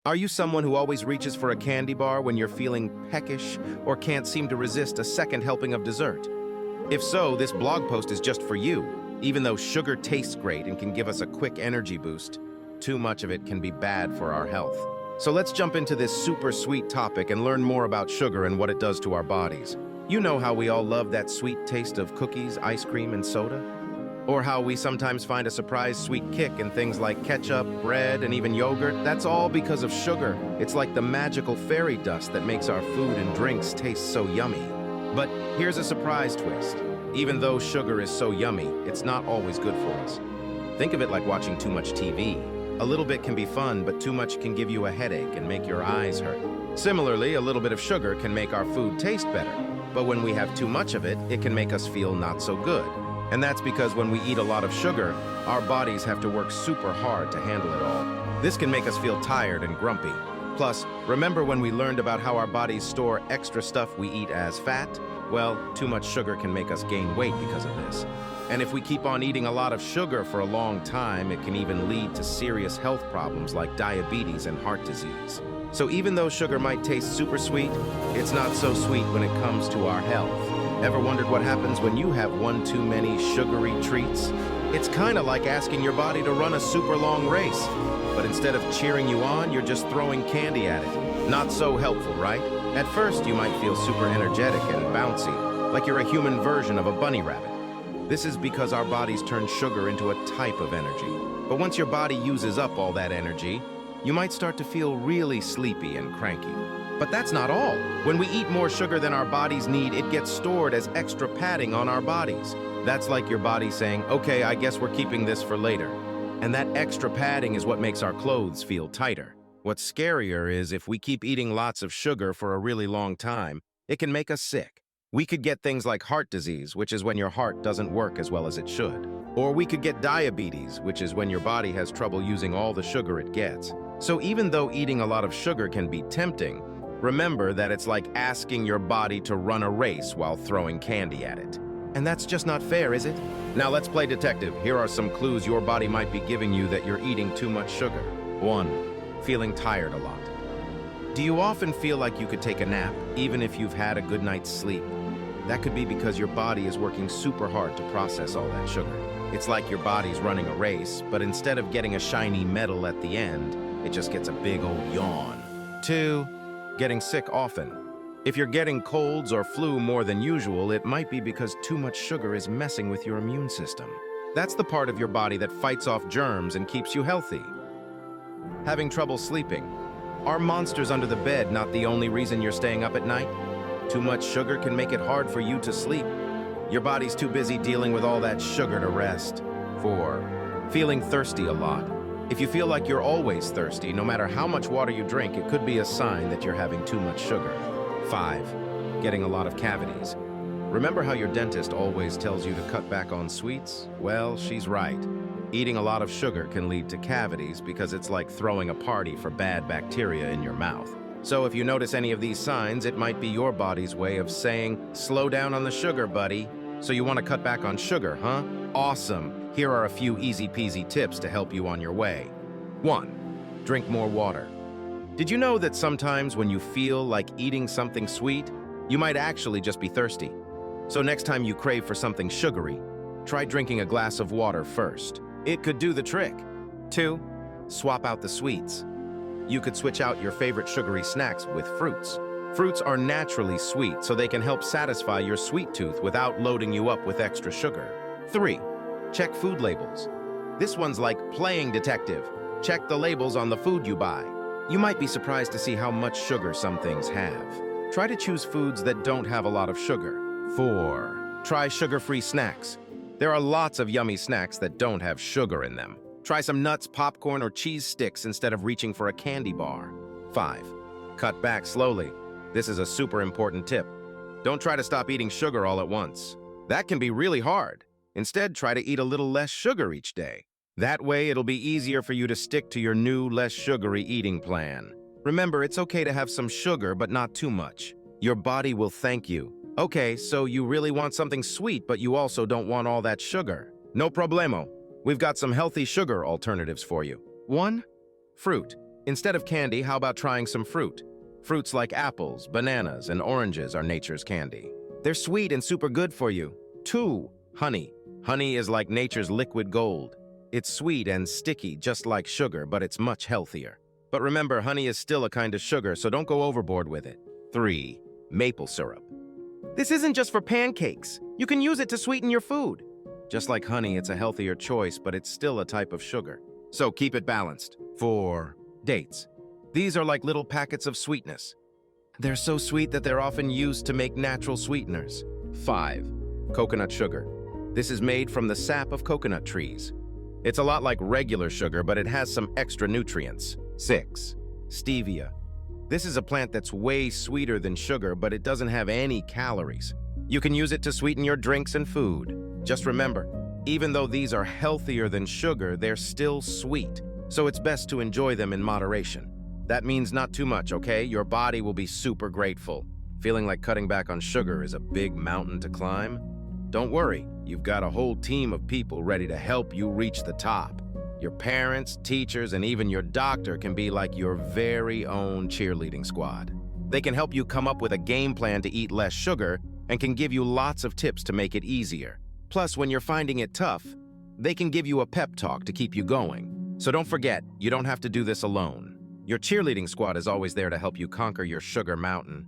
Are you someone who always reaches for a candy bar when you're feeling peckish or can't seem to resist a second helping of dessert? If so, this blog post is just for you. Even though sugar tastes great and can give us a quick energy boost, too much of it can be bad for our health. So let's jump into this super sweet topic and learn more about sugar and what it does to our bodies. You know how we all love that sweet taste of cookies, ice cream, and soda? Or how we sometimes find a surprise sweet kick in things like ketchup, bread, and even yogurt? That's all because of sugar. It's like the magical fairy dust that makes our food and drinks taste so yummy. But here's a surprise twist. Even though sugar is so yummy, it's not always good for us. Think of it like watching too much TV. A little bit can be fun, but too much can give you a headache and make your eyes hurt. Similarly, a little bit of sugar can make our food taste better. But when we have too much of it, it can make us feel not so good. And that's because when we eat a lot of sugar, our bodies have to work super hard to handle it all. This can make us feel tired and grumpy. Plus, remember when we learned about how our bodies store extra stuff we eat as fat? Well, too much sugar can make us gain weight because of this. And if we keep on eating a lot of sugar for a long time, it can even lead to serious health problems like diabetes and heart disease. So even though sugar might taste super sweet, it's not so sweet when it comes to our health. Ever wondered what happens when you have one too many sugary treats? It's kind of like asking your body to run a super long race. But instead of cheering you on, you're just throwing candy at it. Not so helpful, right? At first, you might feel super energetic and bouncy, like you're a human version of a bunny rabbit. This is because our bodies turn sugar into a type of energy. But once your body uses up all that energy, you might start to feel really sleepy and cranky. But that's not all. When we eat more sugar than our bodies need, it gets stored as extra padding on our bodies. That's like your body saying, okay, I guess we're keeping this for later. And that extra padding is what makes our clothes feel tighter. What's scarier is if we keep eating lots of sugar for a really long time, it can make us sick. We could get things like heart disease, which is when your heart doesn't work as well as it should. Or we could get diabetes, which is when your body has trouble using all the sugar it gets. So even though eating a lot of sugar can be tempting, remember that it's like asking your body to run a race while throwing candy at it. And that's just not fair, is it? Now let's play detective. Here are some clues your body might be giving you that you're eating too much sugar. 1. Feeling tired a lot. Do you often feel like you could take a nap, even if you've had a good night's sleep? That could be because your body is working super hard to process all that sugar. It's like your body's running a race, but instead of getting a shiny medal at the end, it just gets a big old yawn. 2. Getting sick often. If you're getting colds or flu more than usual, it might be because too much sugar is messing with your immune system. That's the part of your body that fights off germs and keeps you healthy. Having trouble sleeping. Are monsters under the bed not the only reason you're staying up at night? Too much sugar can make it hard for you to sleep. Your body's too busy dealing with all that sugar to rest. 4. Feeling thirsty a lot. If you feel like you're always thirsty, no matter how much water you drink, it could be a sign that you're having too much sugar. 5. Getting a lot of cavities. Remember how your dentist always tells you to cut back on sweets? Well, she's right. Eating a lot of sugar can lead to cavities because it's like throwing a party for bad bacteria in your mouth. So if you notice any of these signs, it might be your body's way of saying, slow down on the sugar, buddy. So you want to cut back on sugar, huh? Awesome. Here are a few easy-peasy tips to help you on your way. 1. Drink more water. Did you know that sometimes when you feel like eating something sweet, you might actually just be thirsty? So next time you crave for something sugary, try drinking a glass of water first. It could do the trick. 2. Swap out the sweets. You could switch out your favorite sugary snacks with fruits. Fruits are naturally sweet, so they can help satisfy your sweet tooth without loading you up with extra sugar. 3. Check food labels. This one's like playing detective. Check the labels on the food you buy. You might be surprised to see how much sugar some things have. Try to choose foods that don't have a lot of sugar. 4. Try sugar-free snacks. There are lots of yummy snacks that don't have sugar in them. Try some nuts, popcorn, or cheese sticks instead of reaching for a candy bar. 5. Cut back slowly. This is a super important tip. Don't try to stop eating sugar all at once. That can be really hard. Instead, try to eat a little less sugar each day. That way, it'll be easier for you to stick to your new, less sugary eating plan. Remember, it's okay to have some sugar, but not too much. Your body will thank you. Okay, so you really want something sweet, but you also don't want all that sugar. No problemo. We've got some healthy sugar alternatives for you. 1. Fruit. Instead of candy, how about trying some fruit? Fruits like apples, bananas, and oranges are nature's candy. They're sweet and super good for you. 2. Honey. Honey is like nature's liquid gold. It's sweet and sticky, just like sugar, but it's much healthier. But remember, honey is still a kind of sugar, so don't go overboard with it. 3. Maple syrup. This isn't just for pancakes. You can use it to sweeten your food. Just like honey, it's a healthier choice, but it's still a type of sugar. So keep it balanced. 4. Dates. These are like little packets of sweetness. They're so sweet that they're often used to make natural sweeteners. 5. Coconut sugar. This is made from the sap of coconut trees. It's a lot like regular sugar, but it has some extra nutrients. 6. Stevia. This is a plant that's way sweeter than sugar, but it doesn't have any calories. You can use it to sweeten your drinks and food. Just remember, even though these are healthier than sugar, they're still sweet, so it's best to enjoy them in moderation. That means not too much, okay? Your body will be super grateful. Feeling like cutting back on sugar is a big mountain to climb? Don't worry, you've got a whole team of people ready to help you reach the top. Your parents, teachers, and even your doctor can be like your very own cheerleading squad. They can help you come up with a game plan to eat less sugar and can give you lots of tips to make it easier. Plus, when you're finding it tough, they can give you a pep talk to keep you going. So don't forget, you don't have to do this alone. Your cheerleading squad is always there to help you conquer your sugar mountain.